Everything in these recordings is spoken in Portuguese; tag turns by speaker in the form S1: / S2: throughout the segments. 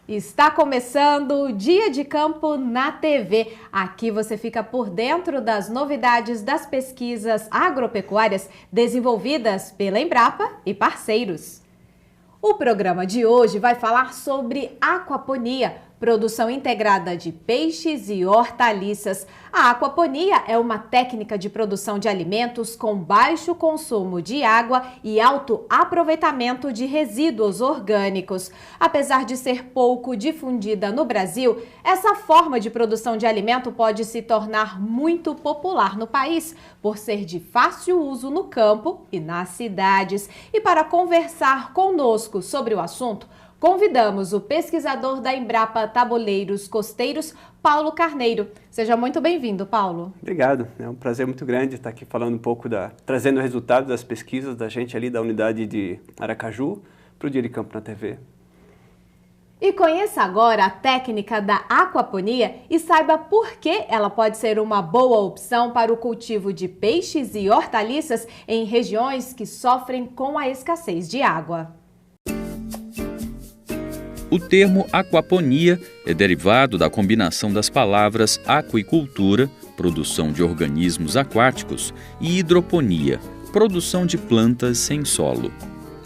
S1: Está começando o Dia de Campo na TV. Aqui você fica por dentro das novidades das pesquisas agropecuárias desenvolvidas pela Embrapa e parceiros. O programa de hoje vai falar sobre aquaponia, produção integrada de peixes e hortaliças. A aquaponia é uma técnica de produção de alimentos com baixo consumo de água e alto aproveitamento de resíduos orgânicos. Apesar de ser pouco difundida no Brasil, essa forma de produção de alimento pode se tornar muito popular no país, por ser de fácil uso no campo e nas cidades. E para conversar conosco sobre o assunto, convidamos o pesquisador da Embrapa Tabuleiros Costeiros, Paulo Carneiro. Seja muito bem-vindo, Paulo.
S2: Obrigado. É um prazer muito grande estar aqui falando um pouco trazendo resultados das pesquisas da gente ali da unidade de Aracaju para o Dia de Campo na TV.
S1: E conheça agora a técnica da aquaponia e saiba por que ela pode ser uma boa opção para o cultivo de peixes e hortaliças em regiões que sofrem com a escassez de água.
S3: O termo aquaponia é derivado da combinação das palavras aquicultura, produção de organismos aquáticos, e hidroponia, produção de plantas sem solo.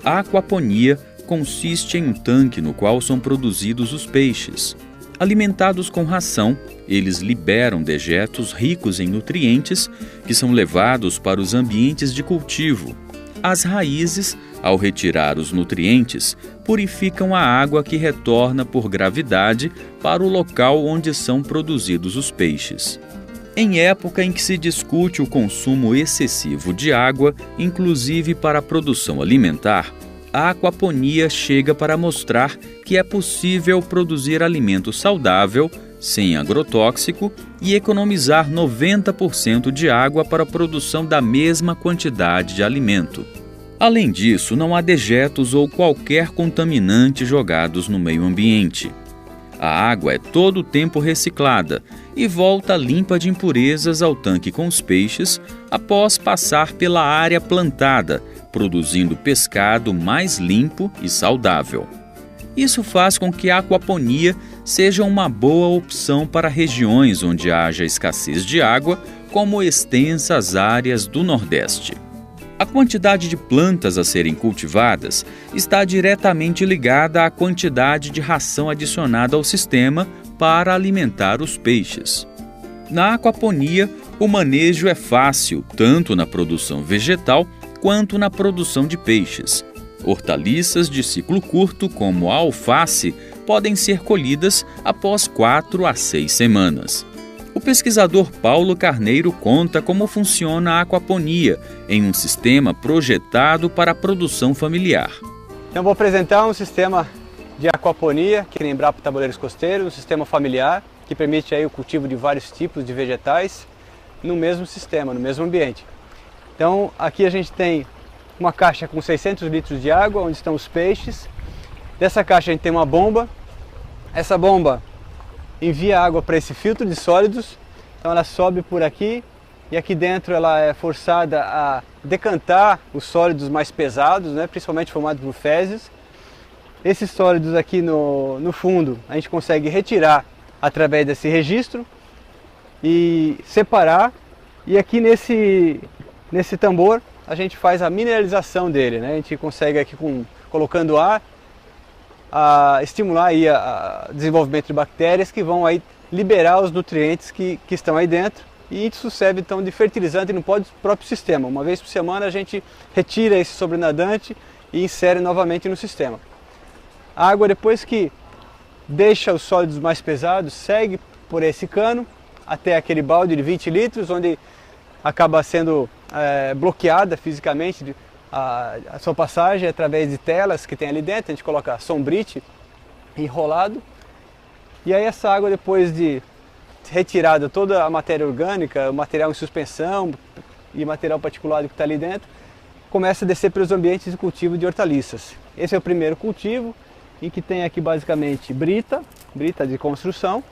S3: A aquaponia consiste em um tanque no qual são produzidos os peixes. Alimentados com ração, eles liberam dejetos ricos em nutrientes que são levados para os ambientes de cultivo. As raízes, ao retirar os nutrientes, purificam a água que retorna por gravidade para o local onde são produzidos os peixes. Em época em que se discute o consumo excessivo de água, inclusive para a produção alimentar, a aquaponia chega para mostrar que é possível produzir alimento saudável, sem agrotóxico, e economizar 90% de água para a produção da mesma quantidade de alimento. Além disso, não há dejetos ou qualquer contaminante jogados no meio ambiente. A água é todo o tempo reciclada e volta limpa de impurezas ao tanque com os peixes após passar pela área plantada, produzindo pescado mais limpo e saudável. Isso faz com que a aquaponia seja uma boa opção para regiões onde haja escassez de água, como extensas áreas do Nordeste. A quantidade de plantas a serem cultivadas está diretamente ligada à quantidade de ração adicionada ao sistema para alimentar os peixes. Na aquaponia, o manejo é fácil, tanto na produção vegetal quanto na produção de peixes. Hortaliças de ciclo curto, como a alface, podem ser colhidas após 4 a 6 semanas. O pesquisador Paulo Carneiro conta como funciona a aquaponia em um sistema projetado para a produção familiar.
S2: Então vou apresentar um sistema de aquaponia aqui na Embrapa Tabuleiros Costeiros, um sistema familiar que permite aí o cultivo de vários tipos de vegetais no mesmo sistema, no mesmo ambiente. Então aqui a gente tem uma caixa com 600 litros de água, onde estão os peixes. Dessa caixa a gente tem uma bomba. Essa bomba envia água para esse filtro de sólidos, então ela sobe por aqui e aqui dentro ela é forçada a decantar os sólidos mais pesados, principalmente formados por fezes. Esses sólidos aqui no fundo a gente consegue retirar através desse registro e separar, e aqui nesse tambor a gente faz a mineralização dele, A gente consegue aqui colocando ar, a estimular aí o desenvolvimento de bactérias que vão aí liberar os nutrientes que estão aí dentro, e isso serve então de fertilizante no próprio sistema. Uma vez por semana a gente retira esse sobrenadante e insere novamente no sistema. A água, depois que deixa os sólidos mais pesados, segue por esse cano até aquele balde de 20 litros, onde acaba sendo bloqueada fisicamente a sua passagem através de telas que tem ali dentro. A gente coloca sombrite enrolado, e aí essa água, depois de retirada toda a matéria orgânica, o material em suspensão e material particulado que está ali dentro, começa a descer pelos ambientes de cultivo de hortaliças. Esse é o primeiro cultivo, em que tem aqui basicamente brita de construção.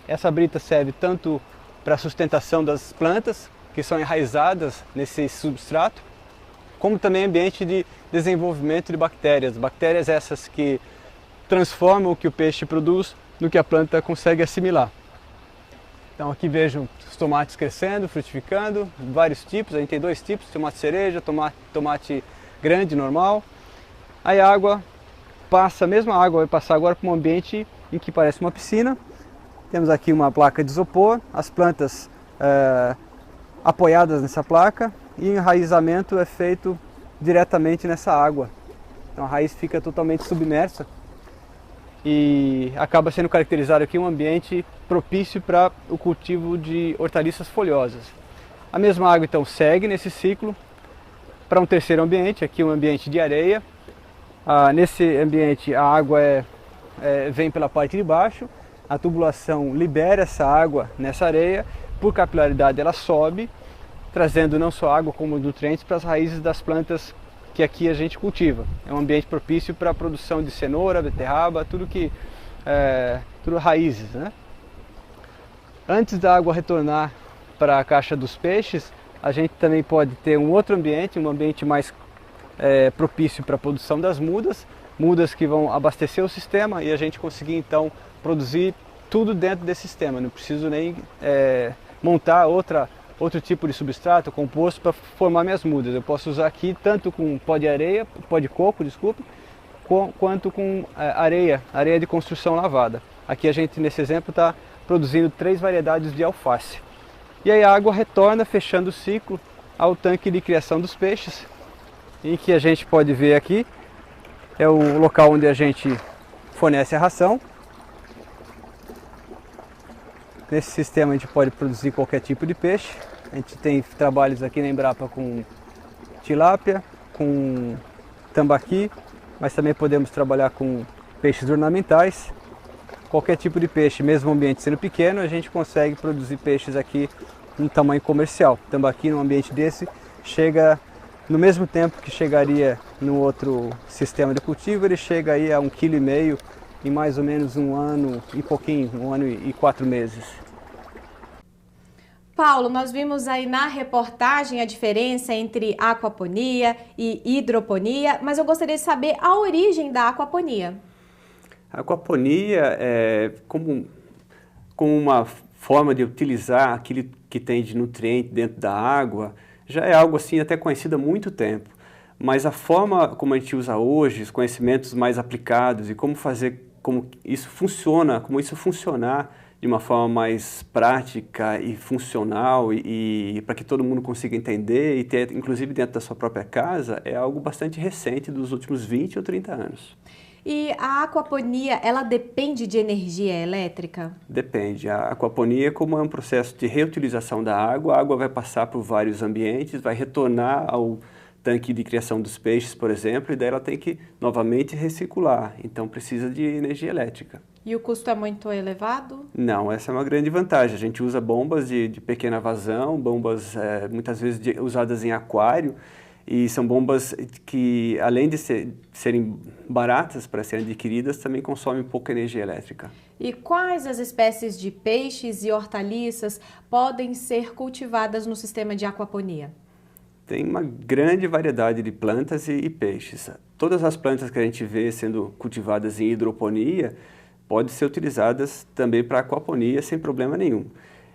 S2: Essa brita serve tanto para a sustentação das plantas, que são enraizadas nesse substrato, como também ambiente de desenvolvimento de bactérias. Bactérias essas que transformam o que o peixe produz no que a planta consegue assimilar. Então aqui vejo os tomates crescendo, frutificando, vários tipos, a gente tem dois tipos, tomate cereja, tomate grande, normal. Aí a água passa, a mesma água vai passar agora para um ambiente em que parece uma piscina. Temos aqui uma placa de isopor, as plantas apoiadas nessa placa e o enraizamento é feito diretamente nessa água. Então a raiz fica totalmente submersa e acaba sendo caracterizado aqui um ambiente propício para o cultivo de hortaliças folhosas. A mesma água então segue nesse ciclo para um terceiro ambiente, aqui um ambiente de areia. Nesse ambiente a água vem pela parte de baixo, a tubulação libera essa água nessa areia, por capilaridade ela sobe, trazendo não só água como nutrientes para as raízes das plantas que aqui a gente cultiva. É um ambiente propício para a produção de cenoura, beterraba, tudo raízes, né? Antes da água retornar para a caixa dos peixes, a gente também pode ter um outro ambiente, um ambiente mais propício para a produção das mudas que vão abastecer o sistema e a gente conseguir então produzir tudo dentro desse sistema. Não preciso nem montar outro tipo de substrato, composto para formar minhas mudas. Eu posso usar aqui tanto com pó de coco, quanto com areia de construção lavada. Aqui a gente, nesse exemplo, está produzindo 3 variedades de alface. E aí a água retorna, fechando o ciclo, ao tanque de criação dos peixes, em que a gente pode ver aqui, é o local onde a gente fornece a ração. Nesse sistema a gente pode produzir qualquer tipo de peixe. A gente tem trabalhos aqui na Embrapa com tilápia, com tambaqui, mas também podemos trabalhar com peixes ornamentais. Qualquer tipo de peixe, mesmo o ambiente sendo pequeno, a gente consegue produzir peixes aqui em tamanho comercial. Tambaqui num ambiente desse chega no mesmo tempo que chegaria no outro sistema de cultivo, ele chega aí a 1,5 kg em mais ou menos 1 ano e pouquinho, 1 ano e 4 meses.
S1: Paulo, nós vimos aí na reportagem a diferença entre aquaponia e hidroponia, mas eu gostaria de saber a origem da aquaponia.
S2: A aquaponia é como uma forma de utilizar aquilo que tem de nutriente dentro da água, já é algo assim até conhecido há muito tempo. Mas a forma como a gente usa hoje, os conhecimentos mais aplicados e como isso funcionar de uma forma mais prática e funcional e para que todo mundo consiga entender e ter, inclusive dentro da sua própria casa, é algo bastante recente dos últimos 20 ou 30 anos.
S1: E a aquaponia, ela depende de energia elétrica?
S2: Depende. A aquaponia, como é um processo de reutilização da água, a água vai passar por vários ambientes, vai retornar ao tanque de criação dos peixes, por exemplo, e daí ela tem que novamente recircular, então precisa de energia elétrica.
S1: E o custo é muito elevado?
S2: Não, essa é uma grande vantagem. A gente usa bombas de pequena vazão, bombas muitas vezes usadas em aquário, e são bombas que, além de serem baratas para serem adquiridas, também consomem pouca energia elétrica.
S1: E quais as espécies de peixes e hortaliças podem ser cultivadas no sistema de aquaponia?
S2: Tem uma grande variedade de plantas e peixes. Todas as plantas que a gente vê sendo cultivadas em hidroponia podem ser utilizadas também para aquaponia sem problema nenhum.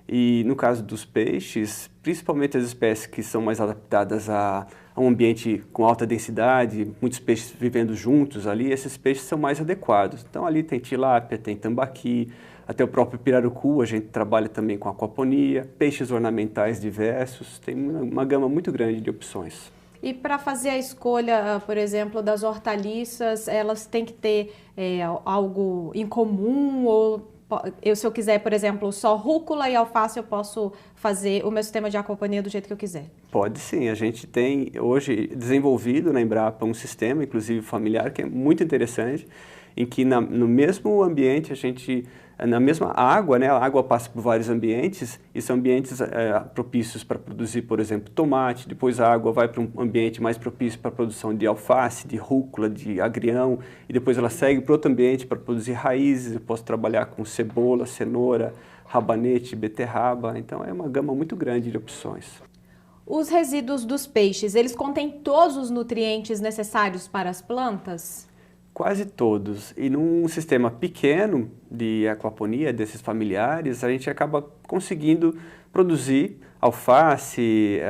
S2: E no caso dos peixes, principalmente as espécies que são mais adaptadas a um ambiente com alta densidade, muitos peixes vivendo juntos ali, esses peixes são mais adequados. Então ali tem tilápia, tem tambaqui, até o próprio pirarucu, a gente trabalha também com aquaponia, peixes ornamentais diversos, tem uma gama muito grande de opções.
S1: E para fazer a escolha, por exemplo, das hortaliças, elas têm que ter algo em comum? Ou se eu quiser, por exemplo, só rúcula e alface, eu posso fazer o meu sistema de aquaponia do jeito que eu quiser? Pode sim. A gente tem hoje desenvolvido na Embrapa um sistema, inclusive familiar, que é muito interessante, em que no mesmo ambiente na mesma água, né, a água passa por vários ambientes e são ambientes propícios para produzir, por exemplo, tomate, depois a água vai para um ambiente mais propício para a produção de alface, de rúcula, de agrião, e depois ela segue para outro ambiente para produzir raízes. Eu posso trabalhar com cebola, cenoura, rabanete, beterraba, então é uma gama muito grande de opções. Os resíduos dos peixes, eles contêm todos os nutrientes necessários para as plantas?
S2: Quase todos. E num sistema pequeno de aquaponia, desses familiares, a gente acaba conseguindo produzir alface,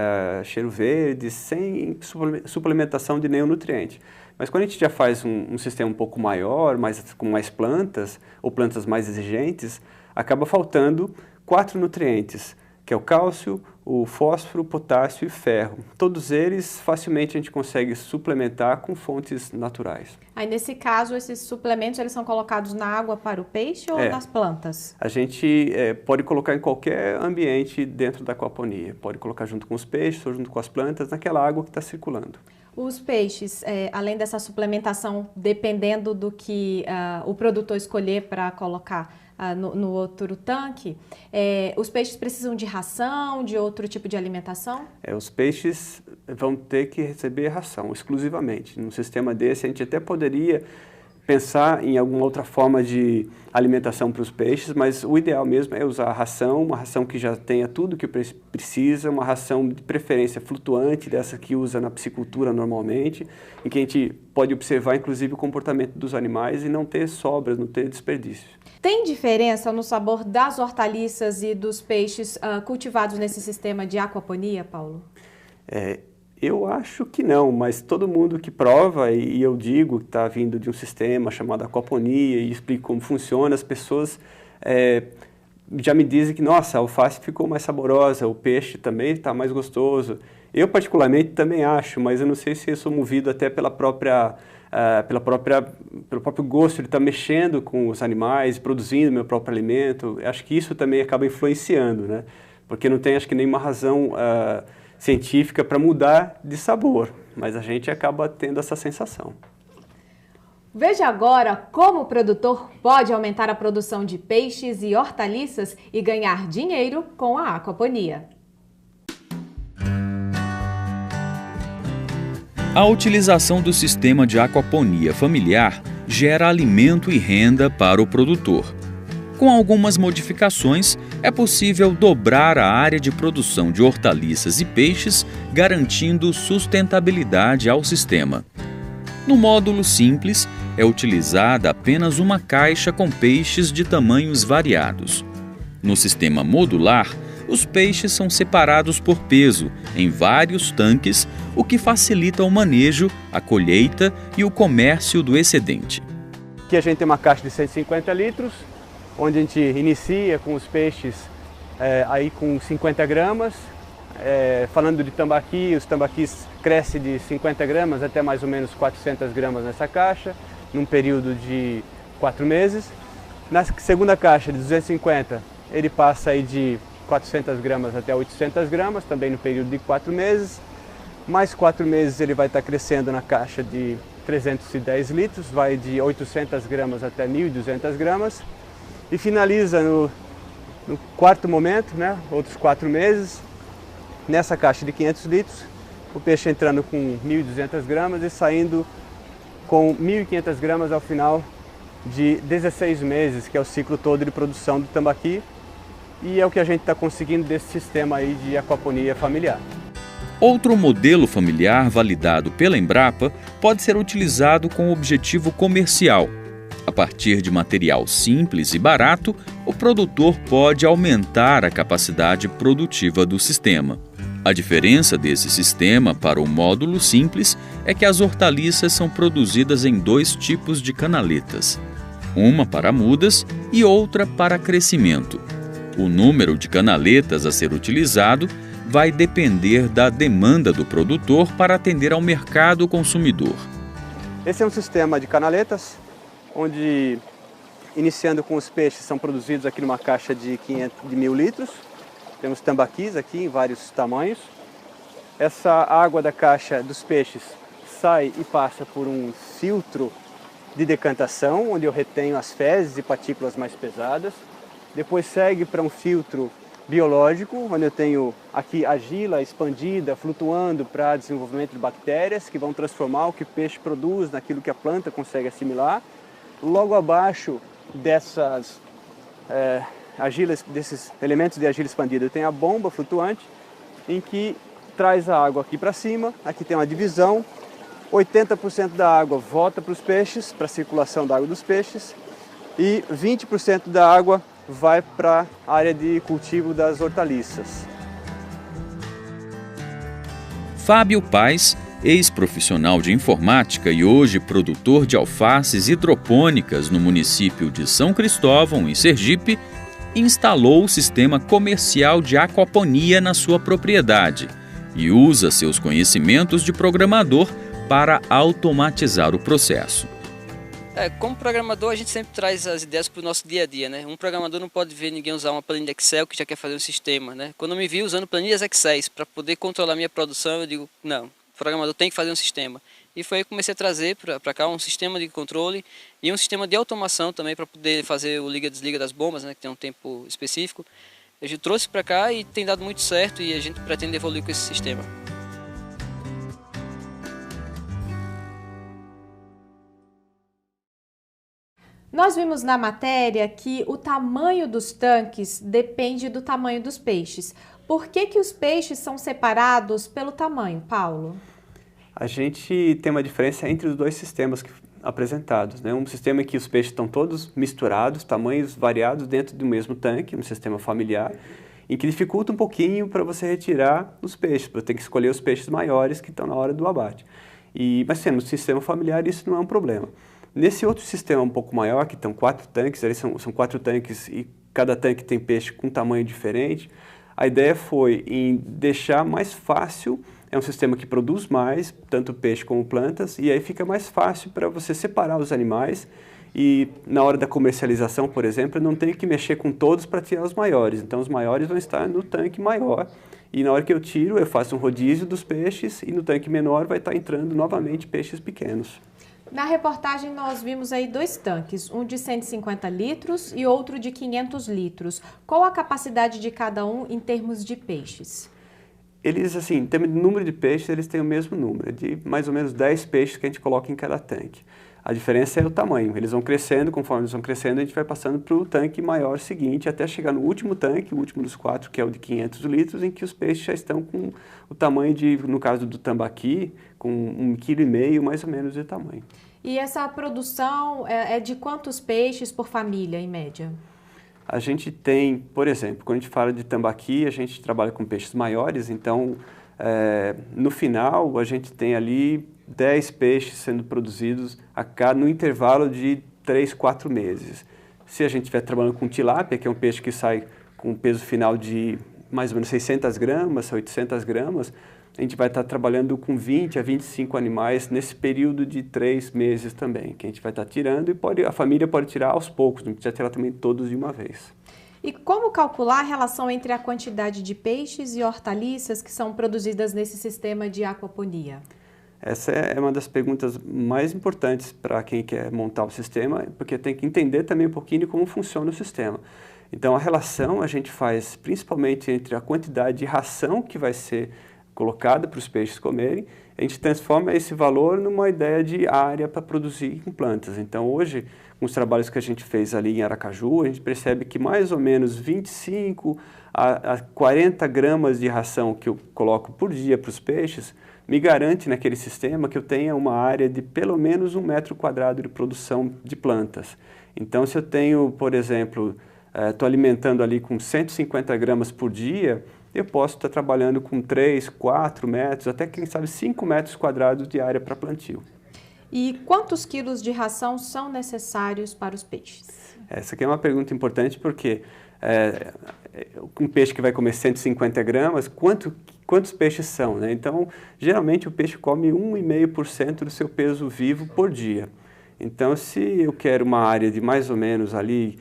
S2: cheiro verde, sem suplementação de nenhum nutriente. Mas quando a gente já faz um sistema um pouco maior, com mais plantas, ou plantas mais exigentes, acaba faltando 4 nutrientes, que é o cálcio, o fósforo, o potássio e o ferro. Todos eles facilmente a gente consegue suplementar com fontes naturais.
S1: Aí nesse caso, esses suplementos eles são colocados na água para o peixe ou nas plantas?
S2: A gente pode colocar em qualquer ambiente dentro da aquaponia. Pode colocar junto com os peixes ou junto com as plantas, naquela água que está circulando.
S1: Os peixes, além dessa suplementação, dependendo do que o produtor escolher para colocar no outro tanque, os peixes precisam de ração, de outro tipo de alimentação?
S2: Os peixes vão ter que receber ração exclusivamente. Num sistema desse, a gente até poderia pensar em alguma outra forma de alimentação para os peixes, mas o ideal mesmo é usar a ração, uma ração que já tenha tudo que o peixe precisa, uma ração de preferência flutuante, dessa que usa na piscicultura normalmente, em que a gente pode observar inclusive o comportamento dos animais e não ter sobras, não ter desperdício.
S1: Tem diferença no sabor das hortaliças e dos peixes cultivados nesse sistema de aquaponia, Paulo?
S2: Eu acho que não, mas todo mundo que prova, e eu digo que está vindo de um sistema chamado aquaponia e explico como funciona, as pessoas já me dizem que, nossa, a alface ficou mais saborosa, o peixe também está mais gostoso. Eu particularmente também acho, mas eu não sei se eu sou movido até pelo próprio gosto de estar mexendo com os animais, produzindo meu próprio alimento. Acho que isso também acaba influenciando, né? Porque não tem, acho que, nenhuma razão científica para mudar de sabor, mas a gente acaba tendo essa sensação.
S1: Veja agora como o produtor pode aumentar a produção de peixes e hortaliças e ganhar dinheiro com a aquaponia.
S3: A utilização do sistema de aquaponia familiar gera alimento e renda para o produtor. Com algumas modificações, é possível dobrar a área de produção de hortaliças e peixes, garantindo sustentabilidade ao sistema. No módulo simples, é utilizada apenas uma caixa com peixes de tamanhos variados. No sistema modular, os peixes são separados por peso em vários tanques, o que facilita o manejo, a colheita e o comércio do excedente.
S2: Aqui a gente tem uma caixa de 150 litros, onde a gente inicia com os peixes aí com 50 gramas. Falando de tambaqui, os tambaquis crescem de 50 gramas até mais ou menos 400 gramas nessa caixa, num período de 4 meses. Na segunda caixa de 250, ele passa aí de 400 gramas até 800 gramas, também no período de 4 meses. Mais 4 meses ele vai estar crescendo na caixa de 310 litros, vai de 800 gramas até 1.200 gramas. E finaliza no quarto momento, né, outros 4 meses, nessa caixa de 500 litros, o peixe entrando com 1.200 gramas e saindo com 1.500 gramas ao final de 16 meses, que é o ciclo todo de produção do tambaqui. E é o que a gente está conseguindo desse sistema aí de aquaponia familiar.
S3: Outro modelo familiar validado pela Embrapa pode ser utilizado com objetivo comercial. A partir de material simples e barato, o produtor pode aumentar a capacidade produtiva do sistema. A diferença desse sistema para o módulo simples é que as hortaliças são produzidas em 2 tipos de canaletas, uma para mudas e outra para crescimento. O número de canaletas a ser utilizado vai depender da demanda do produtor para atender ao mercado consumidor.
S2: Esse é um sistema de canaletas, onde, iniciando com os peixes, são produzidos aqui numa caixa de 1.000 litros. Temos tambaquis aqui em vários tamanhos. Essa água da caixa dos peixes sai e passa por um filtro de decantação, onde eu retenho as fezes e partículas mais pesadas. Depois segue para um filtro biológico, onde eu tenho aqui argila expandida, flutuando para desenvolvimento de bactérias que vão transformar o que o peixe produz naquilo que a planta consegue assimilar. Logo abaixo dessas argilas, desses elementos de argila expandida, eu tenho a bomba flutuante, em que traz a água aqui para cima. Aqui tem uma divisão 80% da água volta para os peixes, para a circulação da água dos peixes, e 20% da água vai para a área de cultivo das hortaliças.
S3: Fábio Paes, ex-profissional de informática e hoje produtor de alfaces hidropônicas no município de São Cristóvão, em Sergipe, instalou o sistema comercial de aquaponia na sua propriedade e usa seus conhecimentos de programador para automatizar o processo.
S4: Como programador, a gente sempre traz as ideias para o nosso dia a dia, né? Um programador não pode ver ninguém usar uma planilha Excel que já quer fazer um sistema, né? Quando eu me vi usando planilhas Excel para poder controlar minha produção, eu digo, não, o programador tem que fazer um sistema. E foi aí que comecei a trazer para cá um sistema de controle e um sistema de automação também para poder fazer o liga-desliga das bombas, né? Que tem um tempo específico. A gente trouxe para cá e tem dado muito certo e a gente pretende evoluir com esse sistema.
S1: Nós vimos na matéria que o tamanho dos tanques depende do tamanho dos peixes. Por que os peixes são separados pelo tamanho, Paulo?
S2: A gente tem uma diferença entre os dois sistemas apresentados, né? Um sistema em que os peixes estão todos misturados, tamanhos variados dentro do mesmo tanque, um sistema familiar, em que dificulta um pouquinho para você retirar os peixes, para ter que escolher os peixes maiores que estão na hora do abate. Mas sendo um sistema familiar, isso não é um problema. Nesse outro sistema um pouco maior, que estão 4 tanques, ali são 4 tanques e cada tanque tem peixe com tamanho diferente, a ideia foi em deixar mais fácil, é um sistema que produz mais, tanto peixe como plantas, e aí fica mais fácil para você separar os animais e na hora da comercialização, por exemplo, não tem que mexer com todos para tirar os maiores. Então os maiores vão estar no tanque maior e na hora que eu tiro, eu faço um rodízio dos peixes e no tanque menor vai estar entrando novamente peixes pequenos.
S1: Na reportagem nós vimos aí 2 tanques, um de 150 litros e outro de 500 litros. Qual a capacidade de cada um em termos de peixes?
S2: Eles, assim, em termos de número de peixes, eles têm o mesmo número, de mais ou menos 10 peixes que a gente coloca em cada tanque. A diferença é o tamanho, eles vão crescendo, conforme eles vão crescendo, a gente vai passando para o tanque maior seguinte, até chegar no último tanque, o último dos 4, que é o de 500 litros, em que os peixes já estão com o tamanho de, no caso do tambaqui, com 1,5 kg mais ou menos de tamanho.
S1: E essa produção é de quantos peixes por família, em média?
S2: A gente tem, por exemplo, quando a gente fala de tambaqui, a gente trabalha com peixes maiores, então no final a gente tem ali 10 peixes sendo produzidos no intervalo de 3, 4 meses. Se a gente estiver trabalhando com tilápia, que é um peixe que sai com um peso final de mais ou menos 600 gramas, 800 gramas, a gente vai estar trabalhando com 20 a 25 animais nesse período de 3 meses também, que a gente vai estar tirando e a família pode tirar aos poucos, não precisa tirar também todos de uma vez.
S1: E como calcular a relação entre a quantidade de peixes e hortaliças que são produzidas nesse sistema de aquaponia?
S2: Essa é uma das perguntas mais importantes para quem quer montar o sistema, porque tem que entender também um pouquinho de como funciona o sistema. Então, a relação a gente faz principalmente entre a quantidade de ração que vai ser colocada para os peixes comerem, a gente transforma esse valor numa ideia de área para produzir em plantas. Então, hoje, com os trabalhos que a gente fez ali em Aracaju, a gente percebe que mais ou menos 25 a 40 gramas de ração que eu coloco por dia para os peixes me garante naquele sistema que eu tenha uma área de pelo menos 1 metro quadrado de produção de plantas. Então, se eu tenho, por exemplo, estou alimentando ali com 150 gramas por dia, eu posso estar trabalhando com 3, 4 metros, até quem sabe 5 metros quadrados de área para plantio.
S1: E quantos quilos de ração são necessários para os peixes?
S2: Essa aqui é uma pergunta importante porque um peixe que vai comer 150 gramas, quantos peixes são, né? Então, geralmente o peixe come 1,5% do seu peso vivo por dia. Então, se eu quero uma área de mais ou menos ali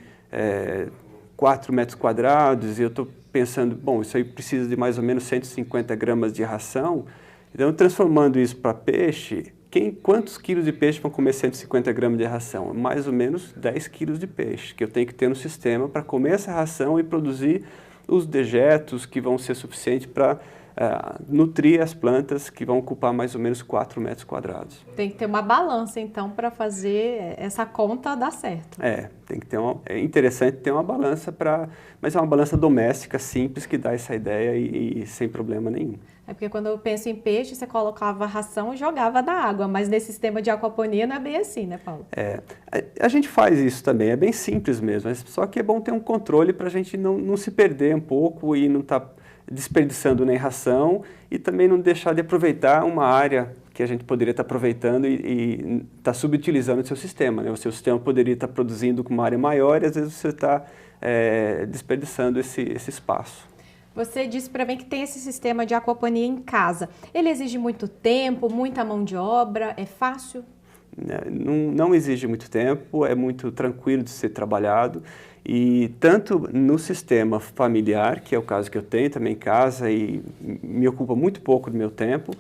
S2: 4 metros quadrados e eu estou pensando, bom, isso aí precisa de mais ou menos 150 gramas de ração, então transformando isso para peixe, quantos quilos de peixe vão comer 150 gramas de ração? Mais ou menos 10 quilos de peixe, que eu tenho que ter no sistema para comer essa ração e produzir os dejetos que vão ser suficientes para nutrir as plantas que vão ocupar mais ou menos 4 metros quadrados.
S1: Tem que ter uma balança, então, para fazer essa conta dar certo.
S2: Tem que ter é interessante ter uma balança, mas é uma balança doméstica, simples, que dá essa ideia e sem problema nenhum.
S1: É porque quando eu penso em peixe, você colocava ração e jogava na água, mas nesse sistema de aquaponia não é bem assim, né, Paulo?
S2: A gente faz isso também, é bem simples mesmo, só que é bom ter um controle para a gente não se perder um pouco e não estar desperdiçando nem ração e também não deixar de aproveitar uma área que a gente poderia estar aproveitando e estar subutilizando o seu sistema, né? O seu sistema poderia estar produzindo com uma área maior e às vezes você está desperdiçando esse espaço.
S1: Você disse para mim que tem esse sistema de aquaponia em casa. Ele exige muito tempo, muita mão de obra, é fácil?
S2: Não exige muito tempo, é muito tranquilo de ser trabalhado. E tanto no sistema familiar, que é o caso que eu tenho também em casa e me ocupa muito pouco do meu tempo,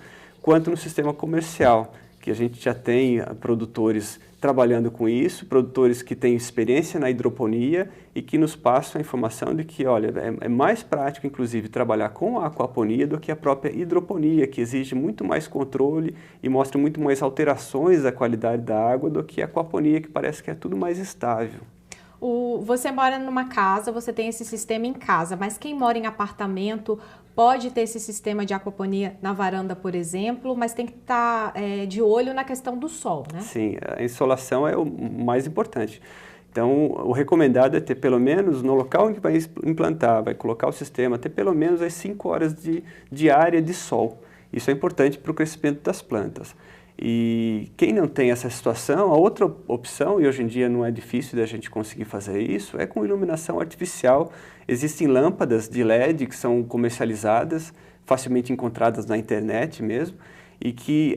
S2: quanto no sistema comercial, que a gente já tem produtores trabalhando com isso, produtores que têm experiência na hidroponia e que nos passam a informação de que, olha, é mais prático, inclusive, trabalhar com a aquaponia do que a própria hidroponia, que exige muito mais controle e mostra muito mais alterações da qualidade da água do que a aquaponia, que parece que é tudo mais estável.
S1: Você mora numa casa, você tem esse sistema em casa, mas quem mora em apartamento pode ter esse sistema de aquaponia na varanda, por exemplo, mas tem que estar de olho na questão do sol, né?
S2: Sim, a insolação é o mais importante. Então, o recomendado é ter pelo menos, no local em que vai implantar, vai colocar o sistema, ter pelo menos as 5 horas de área de sol. Isso é importante para o crescimento das plantas. E quem não tem essa situação, a outra opção, e hoje em dia não é difícil da gente conseguir fazer isso, é com iluminação artificial. Existem lâmpadas de LED que são comercializadas, facilmente encontradas na internet mesmo, e que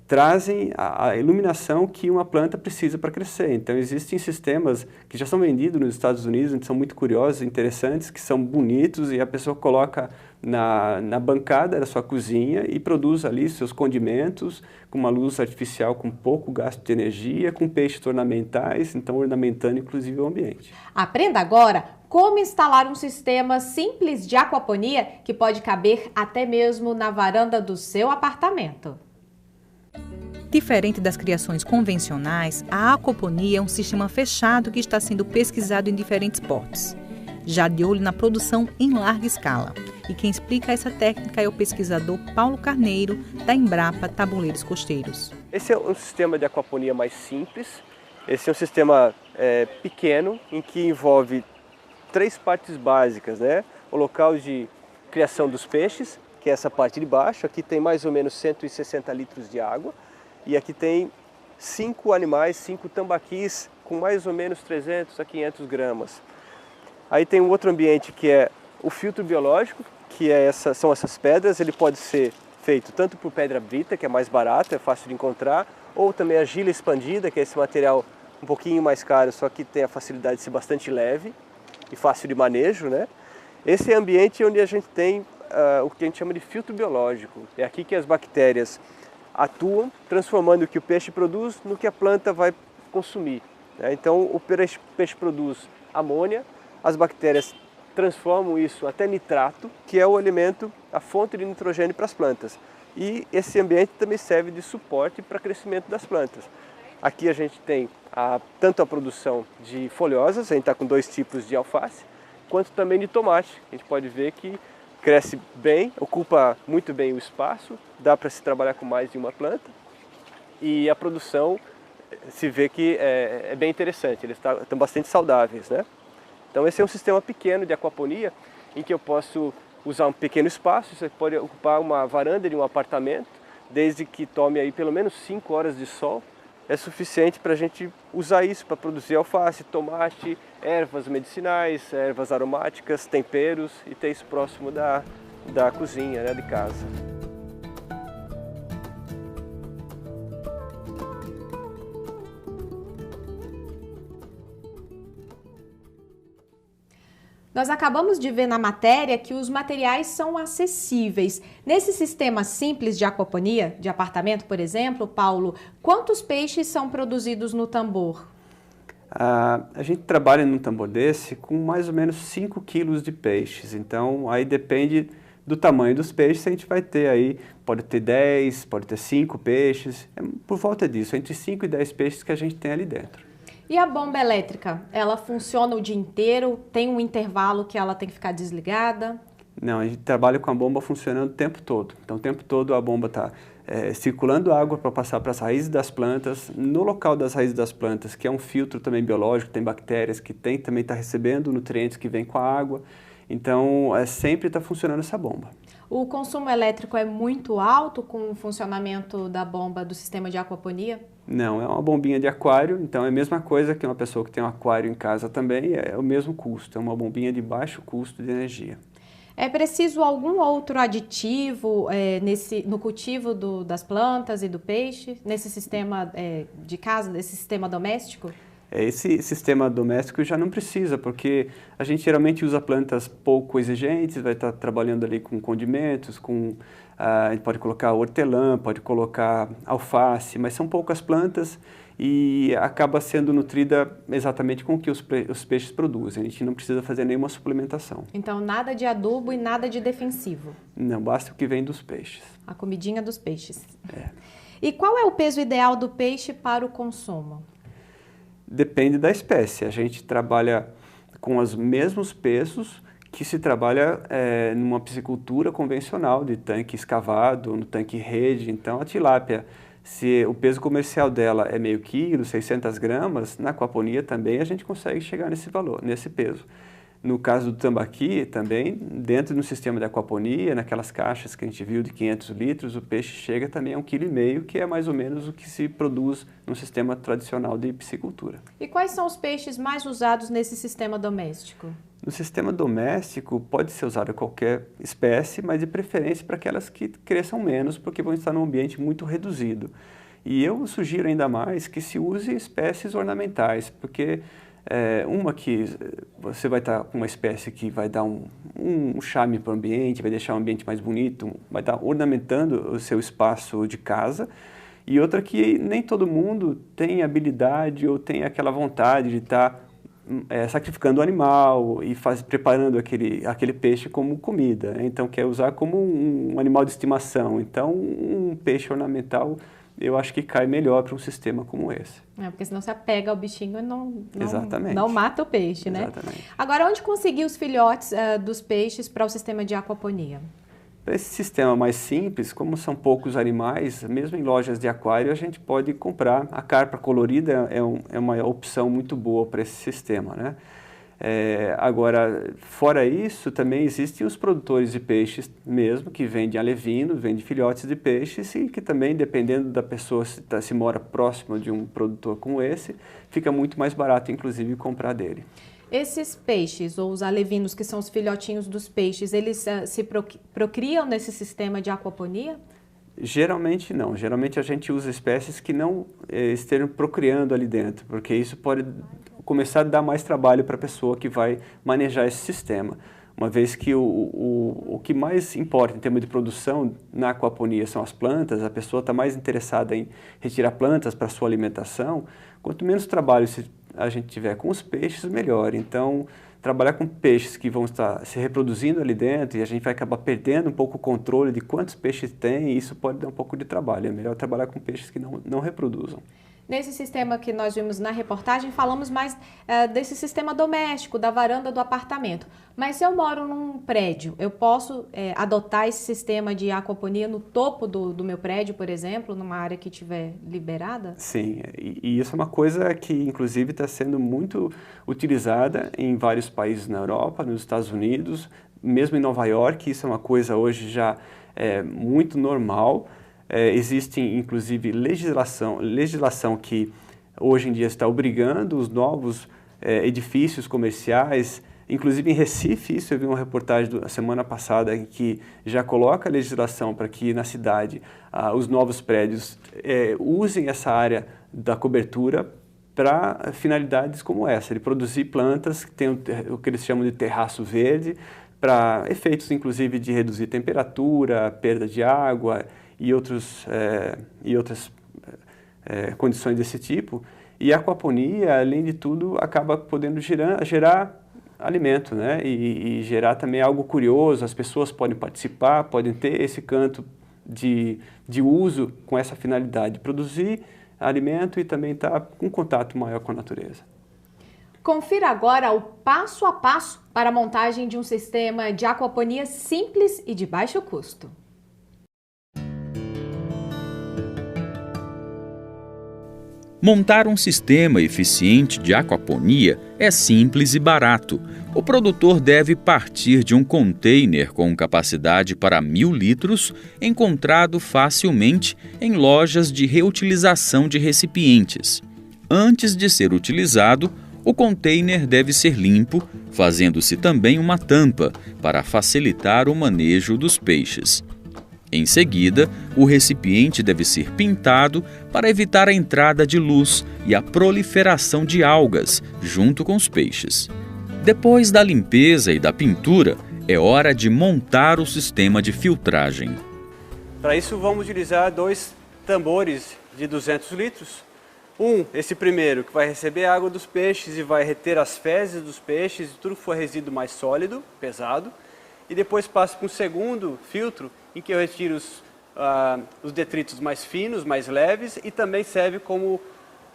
S2: trazem a iluminação que uma planta precisa para crescer. Então, existem sistemas que já são vendidos nos Estados Unidos, que são muito curiosos, interessantes, que são bonitos, e a pessoa coloca na bancada da sua cozinha e produz ali seus condimentos com uma luz artificial com pouco gasto de energia, com peixes ornamentais, então ornamentando inclusive o ambiente.
S1: Aprenda agora como instalar um sistema simples de aquaponia que pode caber até mesmo na varanda do seu apartamento.
S5: Diferente das criações convencionais, a aquaponia é um sistema fechado que está sendo pesquisado em diferentes portos, já de olho na produção em larga escala. E quem explica essa técnica é o pesquisador Paulo Carneiro, da Embrapa Tabuleiros Costeiros.
S2: Esse é um sistema de aquaponia mais simples. Esse é um sistema pequeno, em que envolve 3 partes básicas, né? O local de criação dos peixes, que é essa parte de baixo. Aqui tem mais ou menos 160 litros de água. E aqui tem 5 animais, 5 tambaquis, com mais ou menos 300 a 500 gramas. Aí tem um outro ambiente que é o filtro biológico, que são essas pedras. Ele pode ser feito tanto por pedra brita, que é mais barato, é fácil de encontrar, ou também argila expandida, que é esse material um pouquinho mais caro, só que tem a facilidade de ser bastante leve e fácil de manejo, né? Esse é o ambiente onde a gente tem o que a gente chama de filtro biológico. É aqui que as bactérias atuam, transformando o que o peixe produz no que a planta vai consumir, né? Então, o peixe produz amônia, as bactérias transformam isso até nitrato, que é o alimento, a fonte de nitrogênio para as plantas. E esse ambiente também serve de suporte para o crescimento das plantas. Aqui a gente tem tanto a produção de folhosas, a gente está com 2 tipos de alface, quanto também de tomate. A gente pode ver que cresce bem, ocupa muito bem o espaço, dá para se trabalhar com mais de uma planta. E a produção se vê que é bem interessante, eles estão bastante saudáveis, né? Então esse é um sistema pequeno de aquaponia em que eu posso usar um pequeno espaço. Você pode ocupar uma varanda de um apartamento, desde que tome aí pelo menos 5 horas de sol. É suficiente para a gente usar isso para produzir alface, tomate, ervas medicinais, ervas aromáticas, temperos e ter isso próximo da cozinha, né, de casa.
S1: Nós acabamos de ver na matéria que os materiais são acessíveis. Nesse sistema simples de aquaponia, de apartamento, por exemplo, Paulo, quantos peixes são produzidos no tambor?
S2: A gente trabalha num tambor desse com mais ou menos 5 quilos de peixes. Então, aí depende do tamanho dos peixes, a gente vai ter aí, pode ter 10, pode ter 5 peixes, por volta disso, entre 5 e 10 peixes que a gente tem ali dentro.
S1: E a bomba elétrica, ela funciona o dia inteiro? Tem um intervalo que ela tem que ficar desligada?
S2: Não, a gente trabalha com a bomba funcionando o tempo todo. Então, o tempo todo a bomba está circulando água para passar para as raízes das plantas, no local das raízes das plantas, que é um filtro também biológico, tem bactérias que também está recebendo nutrientes que vêm com a água. Então, sempre está funcionando essa bomba.
S1: O consumo elétrico é muito alto com o funcionamento da bomba do sistema de aquaponia?
S2: Não, é uma bombinha de aquário, então é a mesma coisa que uma pessoa que tem um aquário em casa também, é o mesmo custo, é uma bombinha de baixo custo de energia.
S1: É preciso algum outro aditivo no cultivo das plantas e do peixe, nesse sistema de casa, nesse sistema doméstico?
S2: Esse sistema doméstico já não precisa, porque a gente geralmente usa plantas pouco exigentes, vai estar trabalhando ali com condimentos, a gente pode colocar hortelã, pode colocar alface, mas são poucas plantas e acaba sendo nutrida exatamente com o que os peixes produzem. A gente não precisa fazer nenhuma suplementação.
S1: Então, nada de adubo e nada de defensivo?
S2: Não, basta o que vem dos peixes.
S1: A comidinha dos peixes.
S2: É.
S1: E qual é o peso ideal do peixe para o consumo?
S2: Depende da espécie. A gente trabalha com os mesmos pesos que se trabalha numa piscicultura convencional, de tanque escavado, no tanque rede. Então, a tilápia, se o peso comercial dela é meio quilo, 600 gramas, na aquaponia também a gente consegue chegar nesse valor, nesse peso. No caso do tambaqui, também, dentro do sistema de aquaponia, naquelas caixas que a gente viu de 500 litros, o peixe chega também a 1,5 kg, que é mais ou menos o que se produz no sistema tradicional de piscicultura.
S1: E quais são os peixes mais usados nesse sistema doméstico?
S2: No sistema doméstico, pode ser usado qualquer espécie, mas de preferência para aquelas que cresçam menos, porque vão estar num ambiente muito reduzido. E eu sugiro ainda mais que se use espécies ornamentais, porque uma que você vai estar com uma espécie que vai dar um charme para o ambiente, vai deixar o ambiente mais bonito, vai estar ornamentando o seu espaço de casa, e outra que nem todo mundo tem habilidade ou tem aquela vontade de estar sacrificando o animal e preparando aquele peixe como comida, né? Então quer usar como um animal de estimação. Então um peixe ornamental eu acho que cai melhor para um sistema como esse.
S1: Porque senão você apega ao bichinho e não mata o peixe, né?
S2: Exatamente.
S1: Agora, onde conseguir os filhotes dos peixes para o sistema de aquaponia?
S2: Para esse sistema mais simples, como são poucos animais, mesmo em lojas de aquário, a gente pode comprar. A carpa colorida é uma opção muito boa para esse sistema, né? Agora, fora isso, também existem os produtores de peixes mesmo, que vendem alevinos, vendem filhotes de peixes e que também, dependendo da pessoa se mora próximo de um produtor como esse, fica muito mais barato, inclusive, comprar dele.
S1: Esses peixes, ou os alevinos, que são os filhotinhos dos peixes, eles se procriam nesse sistema de aquaponia?
S2: Geralmente não. Geralmente a gente usa espécies que não estejam procriando ali dentro, porque isso pode começar a dar mais trabalho para a pessoa que vai manejar esse sistema. Uma vez que o que mais importa em termos de produção na aquaponia são as plantas, a pessoa está mais interessada em retirar plantas para sua alimentação, quanto menos trabalho a gente tiver com os peixes, melhor. Então, trabalhar com peixes que vão estar se reproduzindo ali dentro e a gente vai acabar perdendo um pouco o controle de quantos peixes tem, e isso pode dar um pouco de trabalho. É melhor trabalhar com peixes que não reproduzam.
S1: Nesse sistema que nós vimos na reportagem, falamos mais desse sistema doméstico, da varanda do apartamento. Mas se eu moro num prédio, eu posso adotar esse sistema de aquaponia no topo do meu prédio, por exemplo, numa área que estiver liberada?
S2: Sim, e isso é uma coisa que, inclusive, está sendo muito utilizada em vários países na Europa, nos Estados Unidos, mesmo em Nova York. Isso é uma coisa hoje já muito normal. Existe, inclusive, legislação que hoje em dia está obrigando os novos edifícios comerciais, inclusive em Recife. Isso eu vi uma reportagem da semana passada que já coloca a legislação para que na cidade os novos prédios usem essa área da cobertura para finalidades como essa, de produzir plantas que tem o que eles chamam de terraço verde, para efeitos, inclusive, de reduzir temperatura, perda de água e outras condições desse tipo. E a aquaponia, além de tudo, acaba podendo gerar alimento, né? E gerar também algo curioso. As pessoas podem participar, podem ter esse canto de uso com essa finalidade de produzir alimento e também estar com contato maior com a natureza.
S1: Confira agora o passo a passo para a montagem de um sistema de aquaponia simples e de baixo custo.
S3: Montar um sistema eficiente de aquaponia é simples e barato. O produtor deve partir de um container com capacidade para 1.000 litros, encontrado facilmente em lojas de reutilização de recipientes. Antes de ser utilizado, o container deve ser limpo, fazendo-se também uma tampa para facilitar o manejo dos peixes. Em seguida, o recipiente deve ser pintado para evitar a entrada de luz e a proliferação de algas junto com os peixes. Depois da limpeza e da pintura, é hora de montar o sistema de filtragem.
S2: Para isso vamos utilizar 2 tambores de 200 litros. Esse primeiro, que vai receber a água dos peixes e vai reter as fezes dos peixes e tudo que for resíduo mais sólido, pesado. E depois passa para um segundo filtro, em que eu retiro os detritos mais finos, mais leves, e também serve como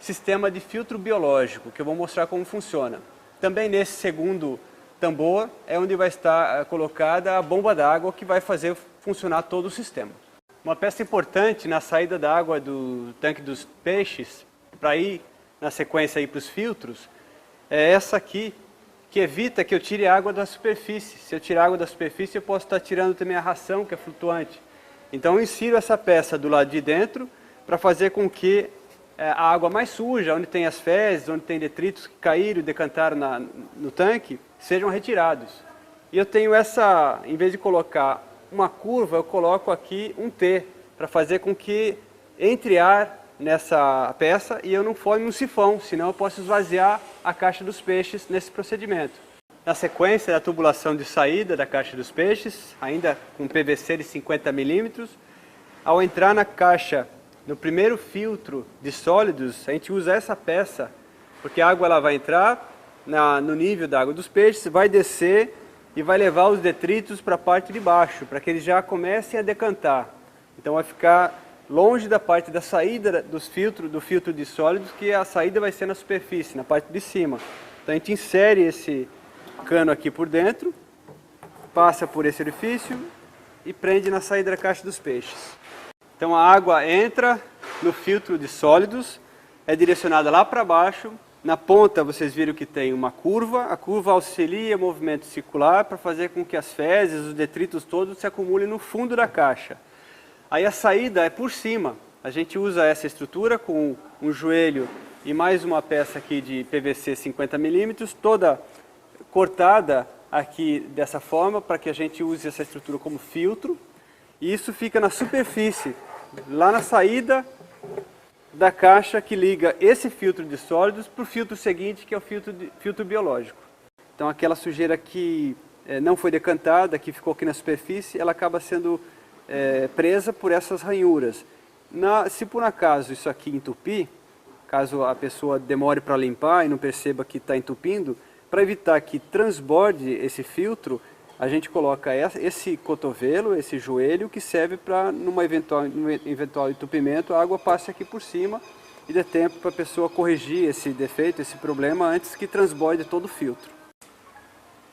S2: sistema de filtro biológico, que eu vou mostrar como funciona. Também nesse segundo tambor é onde vai estar colocada a bomba d'água que vai fazer funcionar todo o sistema. Uma peça importante na saída da água do tanque dos peixes, para ir na sequência para os filtros, é essa aqui, que evita que eu tire água da superfície. Se eu tirar água da superfície, eu posso estar tirando também a ração, que é flutuante. Então eu insiro essa peça do lado de dentro para fazer com que a água mais suja, onde tem as fezes, onde tem detritos que caíram e decantaram no tanque, sejam retirados. E eu tenho essa, em vez de colocar uma curva, eu coloco aqui um T, para fazer com que entre ar nessa peça e eu não forme um sifão, senão eu posso esvaziar a caixa dos peixes nesse procedimento. Na sequência da tubulação de saída da caixa dos peixes, ainda com PVC de 50 milímetros, ao entrar na caixa, no primeiro filtro de sólidos, a gente usa essa peça, porque a água ela vai entrar no nível da água dos peixes, vai descer e vai levar os detritos para a parte de baixo, para que eles já comecem a decantar. Então vai ficar longe da parte da saída do filtro de sólidos, que a saída vai ser na superfície, na parte de cima. Então a gente insere esse cano aqui por dentro, passa por esse orifício e prende na saída da caixa dos peixes. Então a água entra no filtro de sólidos, é direcionada lá para baixo. Na ponta vocês viram que tem uma curva, a curva auxilia o movimento circular para fazer com que as fezes, os detritos todos se acumulem no fundo da caixa. Aí a saída é por cima, a gente usa essa estrutura com um joelho e mais uma peça aqui de PVC 50 milímetros, toda cortada aqui dessa forma, para que a gente use essa estrutura como filtro. E isso fica na superfície, lá na saída da caixa que liga esse filtro de sólidos para o filtro seguinte, que é o filtro biológico. Então aquela sujeira que não foi decantada, que ficou aqui na superfície, ela acaba sendo presa por essas ranhuras. Se por acaso isso aqui entupir, caso a pessoa demore para limpar e não perceba que está entupindo, para evitar que transborde esse filtro, a gente coloca esse cotovelo, esse joelho, que serve para, num eventual entupimento, a água passe aqui por cima e dê tempo para a pessoa corrigir esse defeito, esse problema, antes que transborde todo o filtro.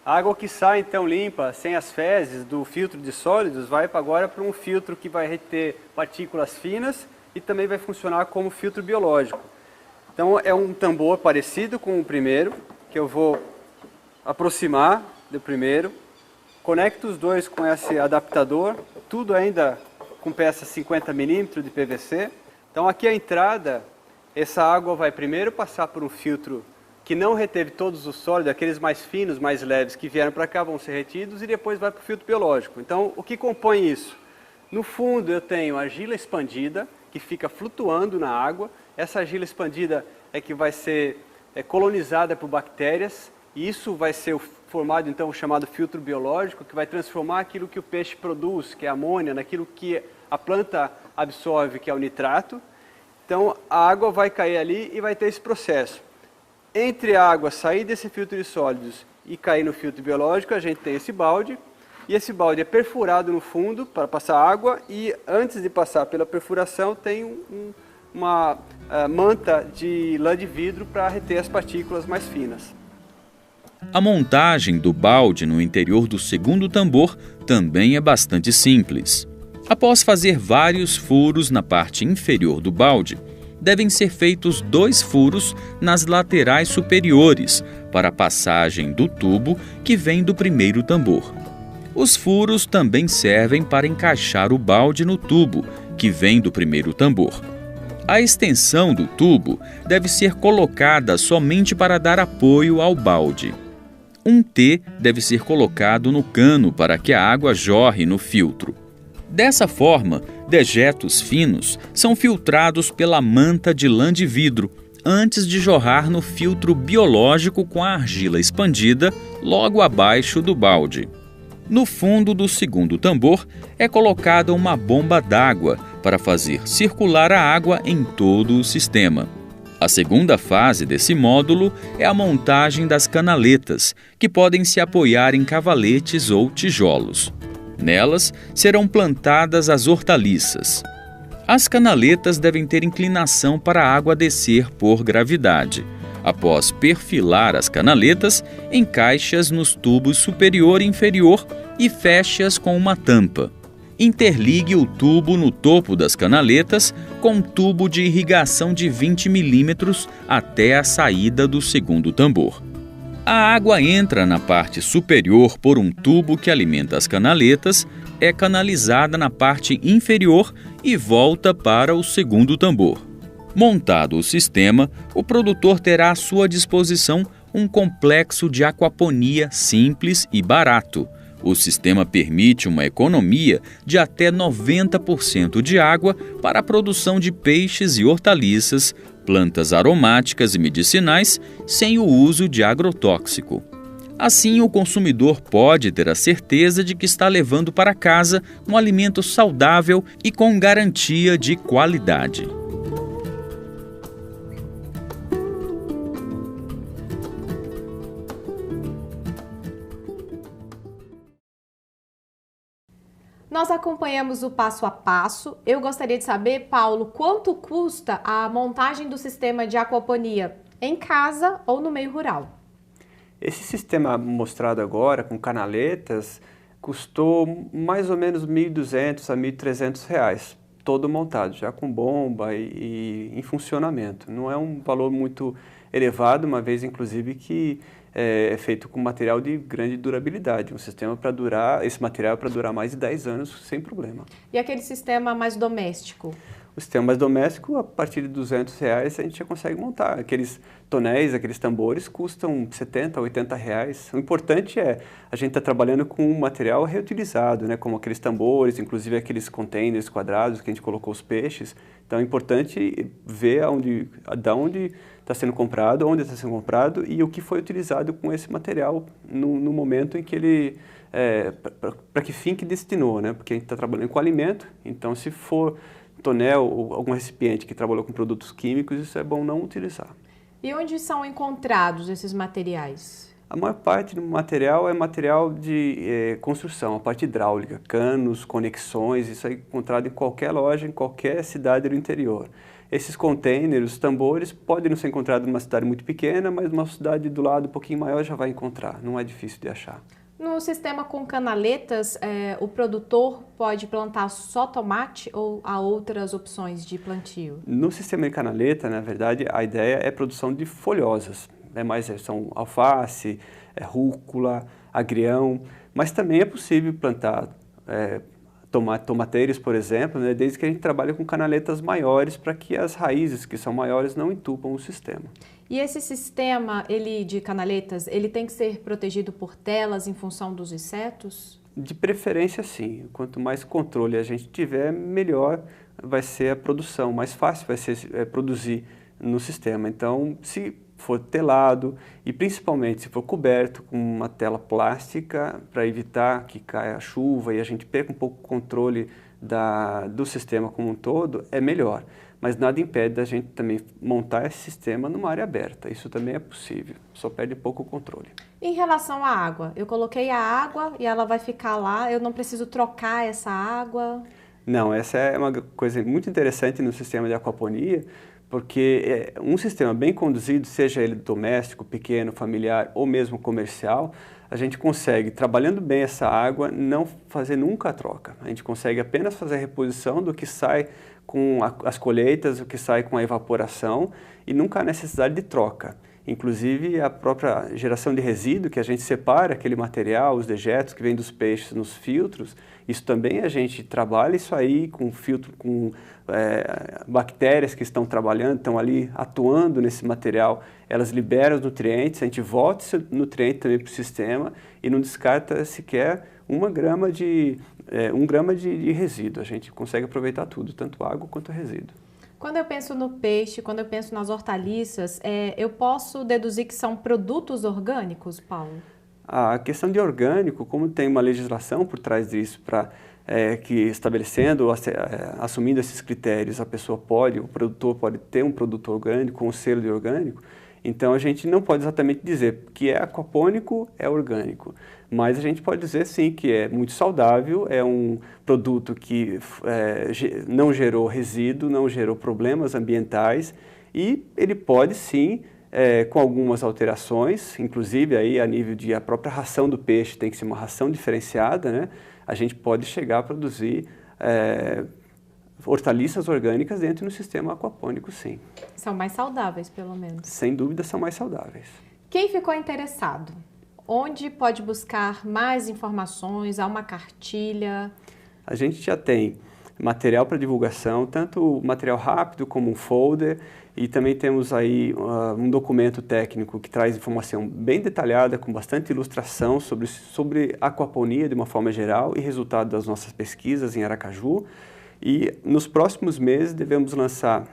S2: A água que sai então limpa, sem as fezes do filtro de sólidos, vai agora para um filtro que vai reter partículas finas e também vai funcionar como filtro biológico. Então é um tambor parecido com o primeiro, que eu vou aproximar do primeiro, conecto os dois com esse adaptador, tudo ainda com peça 50 milímetros de PVC. Então aqui a entrada, essa água vai primeiro passar por um filtro que não reteve todos os sólidos, aqueles mais finos, mais leves que vieram para cá vão ser retidos e depois vai para o filtro biológico. Então, o que compõe isso? No fundo eu tenho argila expandida, que fica flutuando na água. Essa argila expandida é que vai ser colonizada por bactérias, e isso vai ser formado então o chamado filtro biológico, que vai transformar aquilo que o peixe produz, que é amônia, naquilo que a planta absorve, que é o nitrato. Então, a água vai cair ali e vai ter esse processo. Entre a água sair desse filtro de sólidos e cair no filtro biológico, a gente tem esse balde. E esse balde é perfurado no fundo para passar água e antes de passar pela perfuração tem uma manta de lã de vidro para reter as partículas mais finas.
S3: A montagem do balde no interior do segundo tambor também é bastante simples. Após fazer vários furos na parte inferior do balde, devem ser feitos 2 furos nas laterais superiores para a passagem do tubo que vem do primeiro tambor. Os furos também servem para encaixar o balde no tubo, que vem do primeiro tambor. A extensão do tubo deve ser colocada somente para dar apoio ao balde. Um T deve ser colocado no cano para que a água jorre no filtro. Dessa forma, dejetos finos são filtrados pela manta de lã de vidro antes de jorrar no filtro biológico com a argila expandida logo abaixo do balde. No fundo do segundo tambor é colocada uma bomba d'água para fazer circular a água em todo o sistema. A segunda fase desse módulo é a montagem das canaletas, que podem se apoiar em cavaletes ou tijolos. Nelas serão plantadas as hortaliças. As canaletas devem ter inclinação para a água descer por gravidade. Após perfilar as canaletas, encaixe-as nos tubos superior e inferior e feche-as com uma tampa. Interligue o tubo no topo das canaletas com um tubo de irrigação de 20 milímetros até a saída do segundo tambor. A água entra na parte superior por um tubo que alimenta as canaletas, é canalizada na parte inferior e volta para o segundo tambor. Montado o sistema, o produtor terá à sua disposição um complexo de aquaponia simples e barato. O sistema permite uma economia de até 90% de água para a produção de peixes e hortaliças, plantas aromáticas e medicinais, sem o uso de agrotóxico. Assim, o consumidor pode ter a certeza de que está levando para casa um alimento saudável e com garantia de qualidade.
S1: Nós acompanhamos o passo a passo. Eu gostaria de saber, Paulo, quanto custa a montagem do sistema de aquaponia em casa ou no meio rural?
S2: Esse sistema mostrado agora, com canaletas, custou mais ou menos R$ 1.200 a R$ 1.300, todo montado, já com bomba e em funcionamento. Não é um valor muito elevado, uma vez inclusive que é feito com material de grande durabilidade, um sistema para durar, esse material para durar mais de 10 anos sem problema.
S1: E aquele sistema mais doméstico?
S2: O sistema mais doméstico, a partir de R$ 200 a gente já consegue montar. Aqueles tonéis, aqueles tambores custam 70, 80 reais. O importante é a gente estar trabalhando com um material reutilizado, né? Como aqueles tambores, inclusive aqueles containers quadrados que a gente colocou os peixes. Então é importante ver da onde está sendo comprado, onde está sendo comprado e o que foi utilizado com esse material no momento em que ele, para que fim que destinou, né? Porque a gente está trabalhando com alimento, então se for tonel ou algum recipiente que trabalhou com produtos químicos, isso é bom não utilizar.
S1: E onde são encontrados esses materiais?
S2: A maior parte do material é material de construção, a parte hidráulica, canos, conexões, isso é encontrado em qualquer loja, em qualquer cidade do interior. Esses containers, os tambores, podem não ser encontrados numa cidade muito pequena, mas numa cidade do lado um pouquinho maior já vai encontrar, não é difícil de achar.
S1: No sistema com canaletas, o produtor pode plantar só tomate ou há outras opções de plantio?
S2: No sistema de canaleta, na verdade, a ideia é produção de folhosas, né? Mas são alface, rúcula, agrião, mas também é possível plantar tomateiros, por exemplo, né? Desde que a gente trabalhe com canaletas maiores para que as raízes que são maiores não entupam o sistema.
S1: E esse sistema de canaletas, ele tem que ser protegido por telas em função dos insetos?
S2: De preferência, sim. Quanto mais controle a gente tiver, melhor vai ser a produção, mais fácil vai ser produzir no sistema. Então, se for telado e principalmente se for coberto com uma tela plástica para evitar que caia a chuva e a gente perca um pouco o controle do sistema como um todo é melhor. Mas nada impede da gente também montar esse sistema numa área aberta. Isso também é possível, só perde pouco o controle.
S1: Em relação à água, eu coloquei a água e ela vai ficar lá, eu não preciso trocar essa água?
S2: Não, essa é uma coisa muito interessante no sistema de aquaponia, porque um sistema bem conduzido, seja ele doméstico, pequeno, familiar ou mesmo comercial, a gente consegue, trabalhando bem essa água, não fazer nunca a troca. A gente consegue apenas fazer a reposição do que sai com as colheitas, o que sai com a evaporação, e nunca há necessidade de troca. Inclusive a própria geração de resíduo, que a gente separa aquele material, os dejetos que vêm dos peixes nos filtros, isso também a gente trabalha isso aí com filtro, com bactérias que estão trabalhando, estão ali atuando nesse material, elas liberam os nutrientes, a gente volta esse nutriente também para o sistema e não descarta sequer um grama de resíduo. A gente consegue aproveitar tudo, tanto água quanto resíduo.
S1: Quando eu penso no peixe, quando eu penso nas hortaliças, eu posso deduzir que são produtos orgânicos, Paulo?
S2: A questão de orgânico, como tem uma legislação por trás disso, que estabelecendo, assumindo esses critérios, o produtor pode ter um produto orgânico com um selo de orgânico, então a gente não pode exatamente dizer que é aquapônico, é orgânico, mas a gente pode dizer sim que é muito saudável, é um produto que não gerou resíduo, não gerou problemas ambientais e ele pode sim, com algumas alterações, inclusive aí a nível de a própria ração do peixe tem que ser uma ração diferenciada, né? A gente pode chegar a produzir hortaliças orgânicas dentro do sistema aquapônico, sim.
S1: São mais saudáveis, pelo menos.
S2: Sem dúvida, são mais saudáveis.
S1: Quem ficou interessado, onde pode buscar mais informações? Há uma cartilha?
S2: A gente já tem material para divulgação, tanto material rápido como um folder, e também temos aí um documento técnico que traz informação bem detalhada, com bastante ilustração sobre aquaponia de uma forma geral e resultado das nossas pesquisas em Aracaju. E nos próximos meses devemos lançar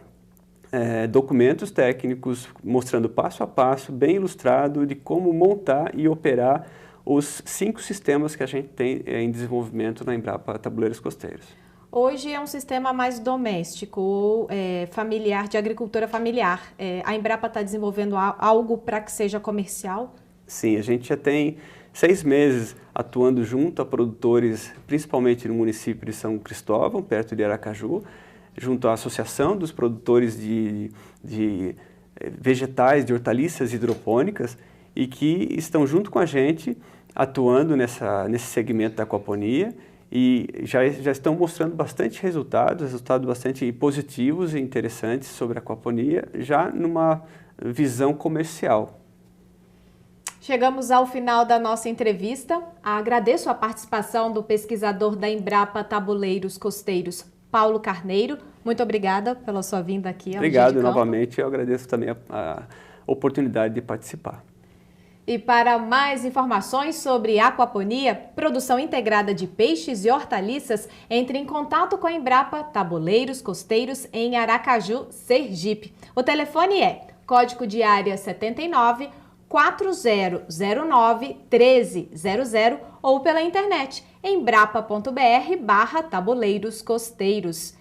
S2: documentos técnicos mostrando passo a passo, bem ilustrado, de como montar e operar os 5 sistemas que a gente tem em desenvolvimento na Embrapa Tabuleiros Costeiros.
S1: Hoje é um sistema mais doméstico, familiar, de agricultura familiar. A Embrapa está desenvolvendo algo para que seja comercial?
S2: Sim, a gente já tem 6 meses atuando junto a produtores, principalmente no município de São Cristóvão, perto de Aracaju, junto à Associação dos Produtores de Vegetais, de Hortaliças Hidropônicas, e que estão junto com a gente atuando nesse segmento da aquaponia, e já estão mostrando bastante resultados bastante positivos e interessantes sobre a aquaponia, já numa visão comercial.
S1: Chegamos ao final da nossa entrevista. Agradeço a participação do pesquisador da Embrapa Tabuleiros Costeiros, Paulo Carneiro. Muito obrigada pela sua vinda aqui.
S2: Obrigado novamente, eu agradeço também a oportunidade de participar.
S1: E para mais informações sobre aquaponia, produção integrada de peixes e hortaliças, entre em contato com a Embrapa Tabuleiros Costeiros em Aracaju, Sergipe. O telefone é código de área 79 4009 1300 ou pela internet embrapa.br/tabuleiros costeiros.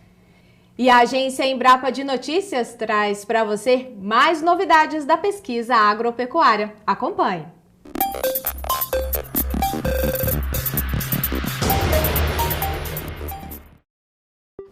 S1: E a agência Embrapa de Notícias traz para você mais novidades da pesquisa agropecuária. Acompanhe!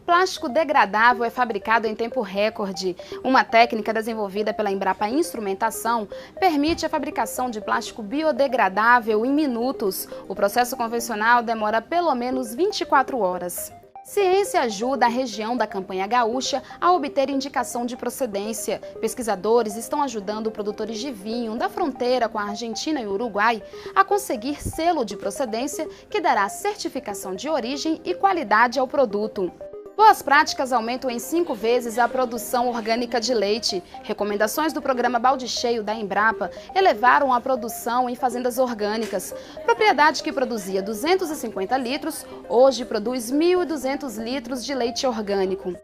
S6: Plástico degradável é fabricado em tempo recorde. Uma técnica desenvolvida pela Embrapa Instrumentação permite a fabricação de plástico biodegradável em minutos. O processo convencional demora pelo menos 24 horas. Ciência ajuda a região da Campanha Gaúcha a obter indicação de procedência. Pesquisadores estão ajudando produtores de vinho da fronteira com a Argentina e o Uruguai a conseguir selo de procedência que dará certificação de origem e qualidade ao produto. Boas práticas aumentam em 5 vezes a produção orgânica de leite. Recomendações do programa Balde Cheio da Embrapa elevaram a produção em fazendas orgânicas. Propriedade que produzia 250 litros, hoje produz 1.200 litros de leite orgânico.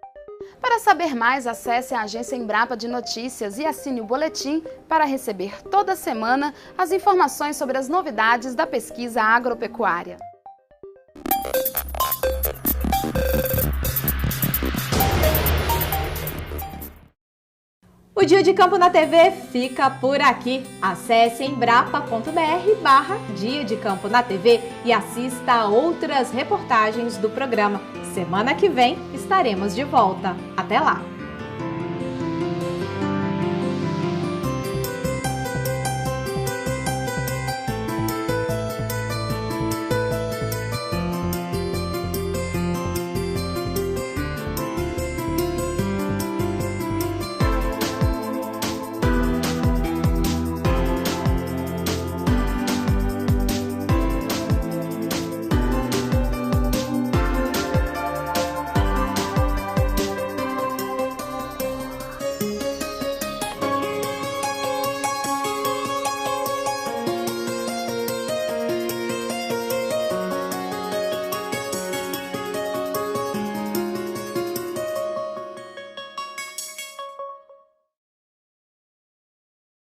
S6: Para saber mais, acesse a agência Embrapa de Notícias e assine o boletim para receber toda semana as informações sobre as novidades da pesquisa agropecuária.
S1: O Dia de Campo na TV fica por aqui. Acesse embrapa.br/Dia de Campo na TV e assista a outras reportagens do programa. Semana que vem estaremos de volta. Até lá!